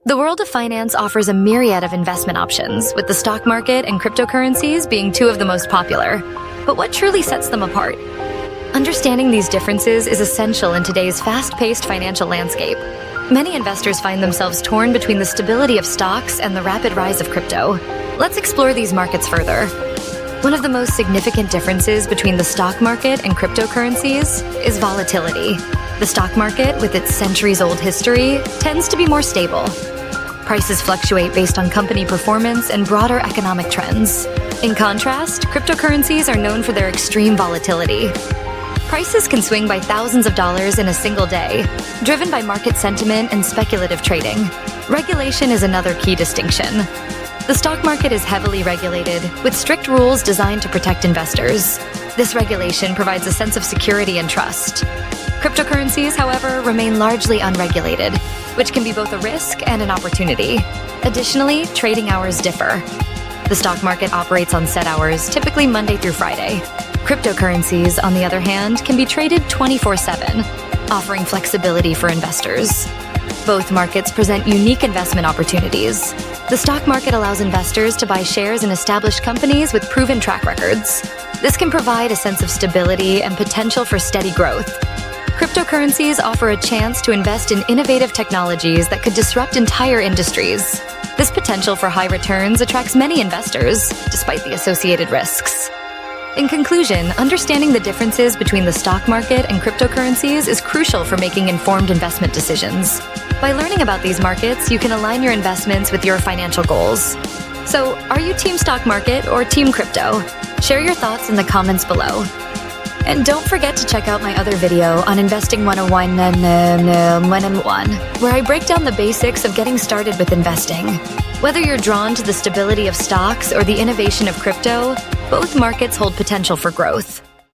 The world of finance offers a myriad of investment options, with the stock market and cryptocurrencies being two of the most popular. But what truly sets them apart? Understanding these differences is essential in today's fast-paced financial landscape. Many investors find themselves torn between the stability of stocks and the rapid rise of crypto. Let's explore these markets further. One of the most significant differences between the stock market and cryptocurrencies is volatility. The stock market, with its centuries-old history, tends to be more stable. Prices fluctuate based on company performance and broader economic trends. In contrast, cryptocurrencies are known for their extreme volatility. Prices can swing by thousands of dollars in a single day, driven by market sentiment and speculative trading. Regulation is another key distinction. The stock market is heavily regulated, with strict rules designed to protect investors. This regulation provides a sense of security and trust. Cryptocurrencies, however, remain largely unregulated, which can be both a risk and an opportunity. Additionally, trading hours differ. The stock market operates on set hours, typically Monday through Friday. Cryptocurrencies, on the other hand, can be traded 24/7, offering flexibility for investors. Both markets present unique investment opportunities. The stock market allows investors to buy shares in established companies with proven track records. This can provide a sense of stability and potential for steady growth. Cryptocurrencies offer a chance to invest in innovative technologies that could disrupt entire industries. This potential for high returns attracts many investors, despite the associated risks. In conclusion, understanding the differences between the stock market and cryptocurrencies is crucial for making informed investment decisions. By learning about these markets, you can align your investments with your financial goals. So, are you team stock market or team crypto? Share your thoughts in the comments below. And don't forget to check out my other video on Investing 101, where I break down the basics of getting started with investing. Whether you're drawn to the stability of stocks or the innovation of crypto, both markets hold potential for growth.